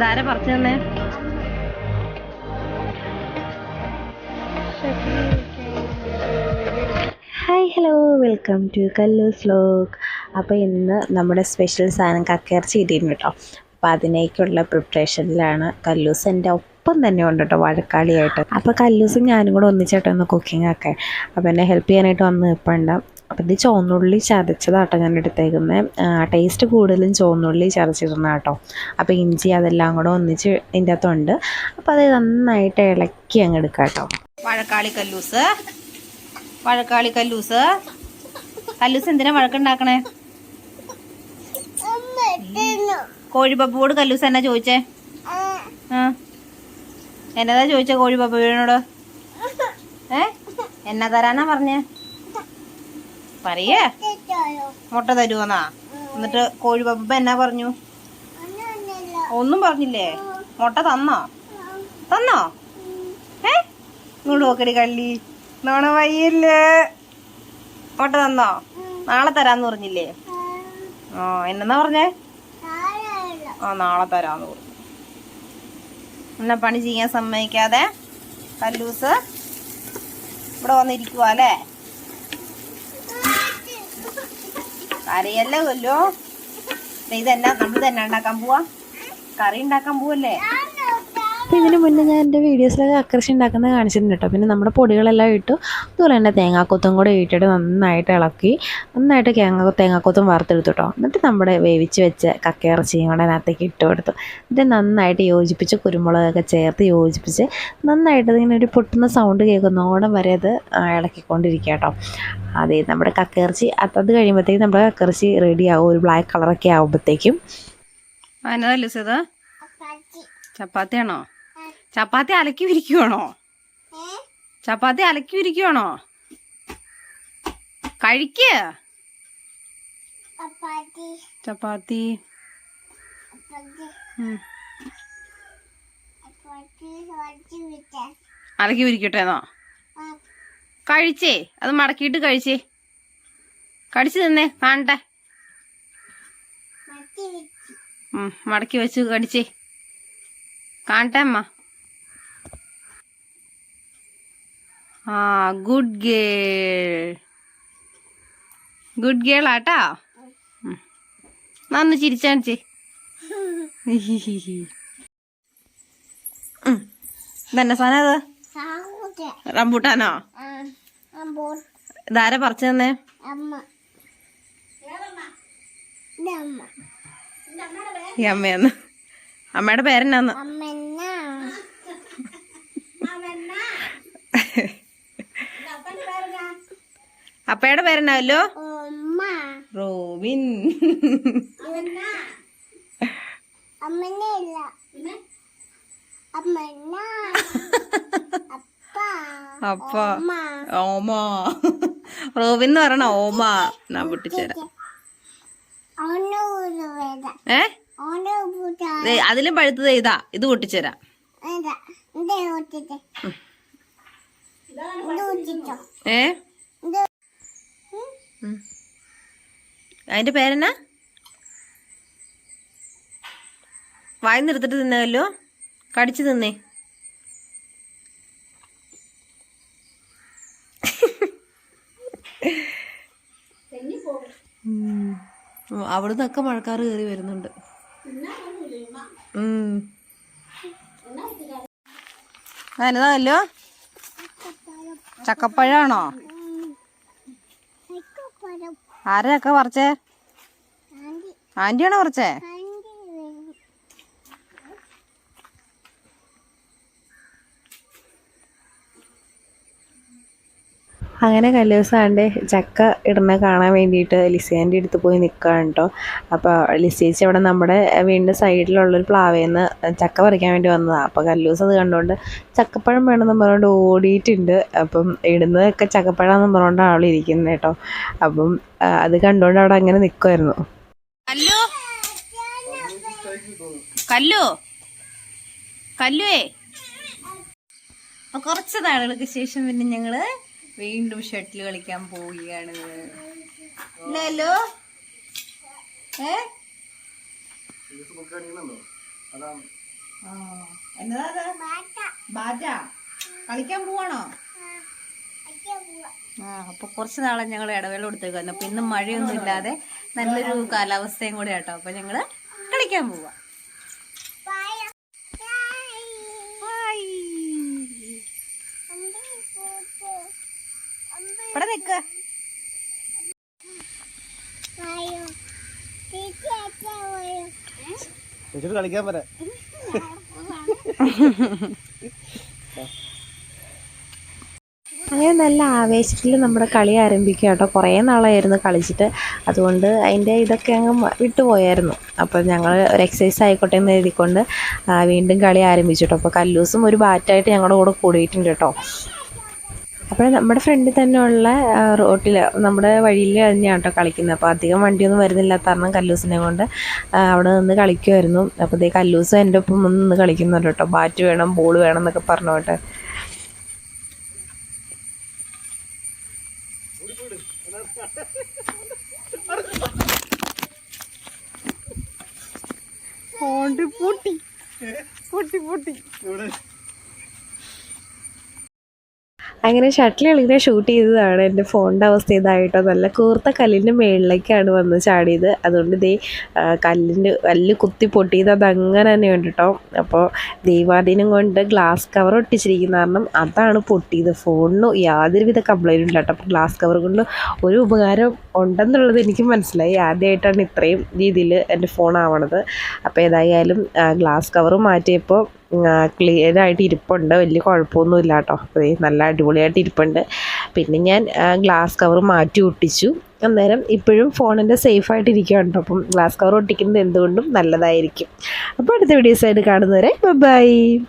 ഇതാരെ പറിച്ചു തന്നെ? Hi hello, welcome to Kallu's vlog. അപ്പോൾ ഇന്ന് നമ്മുടെ സ്പെഷ്യൽ സാധനം കക്കയിറച്ചി കിട്ടിയിരുന്നു കേട്ടോ. അപ്പോൾ അതിനേക്കുള്ള പ്രിപ്പറേഷനിലാണ്. കല്ലൂസ് എൻ്റെ ഒപ്പം തന്നെ ഉണ്ട് കേട്ടോ, വഴക്കാളിയായിട്ട്. അപ്പോൾ കല്ലൂസും ഞാനും കൂടെ ഒന്നിച്ചായിട്ടൊന്ന് കുക്കിംഗ് ഒക്കെ. അപ്പോൾ എന്നെ ഹെൽപ്പ് ചെയ്യാനായിട്ട് വന്ന് നിൽപ്പുണ്ട്. അപ്പോൾ ഇത് ചുവന്നുള്ളി ചതച്ചതാട്ടോ ഞാൻ എടുത്തേക്കുന്നത്. ടേസ്റ്റ് കൂടുതലും ചുവന്നുള്ളി ചതച്ചിരുന്ന കേട്ടോ. അപ്പോൾ ഇഞ്ചി അതെല്ലാം കൂടെ ഒന്നിച്ച് ഇതിൻ്റെ അകത്തുണ്ട്. അപ്പോൾ അത് നന്നായിട്ട് ഇളക്കി അങ്ങ് എടുക്കാം കേട്ടോ. വഴക്കാളി കല്ലൂസ്, വഴക്കാളി കല്ലൂസ്. കല്ലൂസ് എന്തിനാ വഴക്കുണ്ടാക്കണേ? കോഴിപ്പപ്പോട് കല്ലൂസ് എന്നാ ചോദിച്ചേ? എന്നതാ ചോദിച്ചേ കോഴിപ്പപ്പോനോട്? എന്നാ തരാനാ പറഞ്ഞേ? പറയേ, മുട്ട തരുവോന്നാ? എന്നിട്ട് കോഴിപ്പപ്പ എന്നാ പറഞ്ഞു? ഒന്നും പറഞ്ഞില്ലേ? മുട്ട തന്നോ? തന്നോ? ഇങ്ങോട്ട് നോക്കടി കള്ളി, നോണ വയ്യല്ലേ? മുട്ട തന്നോ? നാളെ തരാന്ന് പറഞ്ഞില്ലേ? എന്നാ പറഞ്ഞേ? നാളെ തരാന്ന് പറഞ്ഞു. എന്നാ പണി ചെയ്യാൻ സമ്മതിക്കാതെ കല്ലൂസ് ഇവിടെ വന്നിരിക്കുവാ അല്ലേ? കറിയല്ലേ കൊല്ലോ. ഇതെന്നാ നമ്മൾ തന്നെ ഉണ്ടാക്കാൻ പോവാ? കറി ഉണ്ടാക്കാൻ പോവല്ലേ? അപ്പോൾ ഇതിന് മുന്നേ ഞാൻ എൻ്റെ വീഡിയോസിലൊക്കെ കക്കയിറച്ചി ഉണ്ടാക്കുന്നത് കാണിച്ചിട്ടുണ്ട് കേട്ടോ. പിന്നെ നമ്മുടെ പൊടികളെല്ലാം ഇട്ടു, അതുപോലെ തന്നെ തേങ്ങാക്കൊത്തും കൂടെ ഇട്ടിട്ട് നന്നായിട്ട് ഇളക്കി, നന്നായിട്ട് തേങ്ങാക്കൊത്തും വറുത്തെടുത്തു കേട്ടോ. എന്നിട്ട് നമ്മുടെ വേവിച്ച് വെച്ച കക്കയിറച്ചിയും കൂടെ അതിനകത്തേക്ക് ഇട്ട് കൊടുത്തു. എന്നിട്ട് നന്നായിട്ട് യോജിപ്പിച്ച് കുരുമുളകൊക്കെ ചേർത്ത് യോജിപ്പിച്ച് നന്നായിട്ട് ഇങ്ങനെ ഒരു പൊട്ടുന്ന സൗണ്ട് കേൾക്കുന്നോടം വരെ അത് ഇളക്കിക്കൊണ്ടിരിക്കുക കേട്ടോ. അതെ, നമ്മുടെ കക്കയിറച്ചി അത് കഴിയുമ്പോഴത്തേക്കും നമ്മുടെ കക്കയിറച്ചി റെഡി ആവും. ഒരു ബ്ലാക്ക് കളറൊക്കെ ആകുമ്പോഴത്തേക്കും. ചപ്പാത്തിയാണോ? ചപ്പാത്തി അലക്കി വിരിക്കുവാണോ? ചപ്പാത്തി അലക്കി വിരിക്കുവാണോ? കഴിക്ക ചപ്പാത്തി. അലക്കി വിരിക്കട്ടേന്നോ? കഴിച്ചേ, അത് മടക്കിയിട്ട് കഴിച്ചേ. കടിച്ചു തിന്നേ കാണട്ടെ. മടക്കി വെച്ച് കടിച്ചേ കാണട്ടെ അമ്മ. ഗുഡ് ഗേൾ, ഗുഡ് ഗേൾ ആട്ടാ. നന്ന് ചിരിച്ചാണിച്ചേ. ഇതെന്നെ സാധനം അത്? റംബൂട്ടാനോ? ഇതാരെ പറിച്ചു തന്നെ? ഈ അമ്മയെന്ന്. അമ്മയുടെ പേരെന്നാന്ന്? അപ്പയുടെ പേരെന്നാവല്ലോ? റോബിൻ. അപ്പ ഓമ. റോബിൻ എന്ന് പറയണ ഓമ. ഞാൻ പൊട്ടിച്ചേരാ. അതിലും പഴുത്തത് ഇതാ, ഇത് പൊട്ടിച്ചേരാ. അതിന്റെ പേരെന്നാ? വായിന്ന് എടുത്തിട്ട് തിന്നല്ലോ, കടിച്ചു തിന്നേ. അവിടുന്നൊക്കെ മഴക്കാർ കയറി വരുന്നുണ്ട്. എന്നതാണല്ലോ? ചക്കപ്പഴാണോ? ആരാ ചക്ക പറിച്ചേ? ആന്റിയാണോ പറിച്ചേ? അങ്ങനെ കല്ലൂസാണ്ട് ചക്ക ഇടുന്ന കാണാൻ വേണ്ടിയിട്ട് ലിസിയാൻ്റെ അടുത്ത് പോയി നിൽക്കുകയാണ് കേട്ടോ. അപ്പോൾ ലിസിയേച്ചി അവിടെ നമ്മുടെ വീടിൻ്റെ സൈഡിലുള്ളൊരു പ്ലാവേന്ന് ചക്ക പറിക്കാൻ വേണ്ടി വന്നതാണ്. അപ്പോൾ കല്ലൂസ് അത് കണ്ടുകൊണ്ട് ചക്കപ്പഴം വേണമെന്ന് പറഞ്ഞുകൊണ്ട് ഓടിയിട്ടുണ്ട്. അപ്പം ഇടുന്നതൊക്കെ ചക്കപ്പഴമെന്ന് പറഞ്ഞുകൊണ്ടാണ് അവൾ ഇരിക്കുന്നത് കേട്ടോ. അപ്പം അത് കണ്ടുകൊണ്ട് അവിടെ അങ്ങനെ നിൽക്കുമായിരുന്നു. കല്ലുവേ, കുറച്ച് നാളുകൾക്ക് ശേഷം പിന്നെ ഞങ്ങള് വീണ്ടും ഷട്ടിൽ കളിക്കാൻ പോവുകയാണ്. ഇല്ലല്ലോ? എന്നതാ ബാറ്റ കളിക്കാൻ പോവാണോ? അപ്പൊ കുറച്ച് നാളെ ഞങ്ങൾ ഇടവേള കൊടുത്തേക്കായിരുന്നു. അപ്പൊ ഇന്നും മഴയൊന്നും ഇല്ലാതെ നല്ലൊരു കാലാവസ്ഥയും കൂടെ ആട്ടോ. അപ്പൊ ഞങ്ങള് കളിക്കാൻ പോവാ. ഇവിടെ നിക്ക കളിക്കാൻ പറ. അങ്ങനെ നല്ല ആവേശത്തിൽ നമ്മുടെ കളി ആരംഭിക്കുക കേട്ടോ. കുറേ നാളായിരുന്നു കളിച്ചിട്ട്, അതുകൊണ്ട് അതിൻ്റെ ഇതൊക്കെ അങ്ങ് വിട്ടുപോയായിരുന്നു. അപ്പോൾ ഞങ്ങൾ ഒരു എക്സസൈസ് ആയിക്കോട്ടെ എന്ന് എഴുതിക്കൊണ്ട് വീണ്ടും കളി ആരംഭിച്ചു കേട്ടോ. അപ്പോൾ കല്ലൂസും ഒരു ബാറ്റായിട്ട് ഞങ്ങളുടെ കൂടെ കൂടിയിട്ടുണ്ട് കേട്ടോ. അപ്പോൾ നമ്മുടെ ഫ്രണ്ടിൽ തന്നെയുള്ള റോട്ടിൽ നമ്മുടെ വഴിയിൽ തന്നെയാണ് കേട്ടോ കളിക്കുന്നത്. അപ്പോൾ അധികം വണ്ടിയൊന്നും വരുന്നില്ലാത്ത കാരണം കല്ലൂസിനെ കൊണ്ട് അവിടെ നിന്ന് കളിക്കുമായിരുന്നു. അപ്പോൾ ഇതേ കല്ലൂസും എൻ്റെ ഒപ്പം നിന്ന് കളിക്കുന്നുണ്ട് കേട്ടോ. ബാറ്റ് വേണം, ബോൾ വേണം എന്നൊക്കെ പറഞ്ഞോട്ടെ. പൊട്ടി പൊട്ടി പൊട്ടി. അങ്ങനെ ഷട്ടിൽ കളിക്കുന്ന ഷൂട്ട് ചെയ്തതാണ്. എൻ്റെ ഫോണിൻ്റെ അവസ്ഥ ഇതായിട്ടോ. നല്ല കൂർത്ത കല്ലിൻ്റെ മുകളിലേക്കാണ് വന്ന് ചാടിയത്. അതുകൊണ്ട് ഇതേ കല്ല് കുത്തി പൊട്ടിയത് അതങ്ങനെ തന്നെ ഉണ്ട് കേട്ടോ. അപ്പോൾ ദൈവാധീനം കൊണ്ട് ഗ്ലാസ് കവർ ഒട്ടിച്ചിരിക്കുന്ന കാരണം അതാണ് പൊട്ടിയത്. ഫോണിന് യാതൊരുവിധ കംപ്ലൈൻറ്റും ഇല്ല കേട്ടോ. അപ്പോൾ ഗ്ലാസ് കവർ കൊണ്ട് ഒരു ഉപകാരം ഉണ്ടെന്നുള്ളത് എനിക്ക് മനസ്സിലായി. ആദ്യമായിട്ടാണ് ഇത്രയും രീതിയിൽ എൻ്റെ ഫോൺ ആവണത്. അപ്പോൾ ഏതായാലും ഗ്ലാസ് കവർ മാറ്റിയപ്പോൾ ക്ലിയറായിട്ട് ഇരിപ്പുണ്ട്. വലിയ കുഴപ്പമൊന്നുമില്ല കേട്ടോ. നല്ല അടിപൊളിയായിട്ട് ഇരിപ്പുണ്ട്. പിന്നെ ഞാൻ ഗ്ലാസ് കവർ മാറ്റി ഒട്ടിച്ചു. അന്നേരം ഇപ്പോഴും ഫോണിൻ്റെ സേഫായിട്ട് ഇരിക്കുകയാണ് കേട്ടോ. അപ്പം ഗ്ലാസ് കവർ ഒട്ടിക്കുന്നത് എന്തുകൊണ്ടും നല്ലതായിരിക്കും. അപ്പോൾ അടുത്ത വീഡിയോസായിട്ട് കാണുന്നവരെ ബൈ.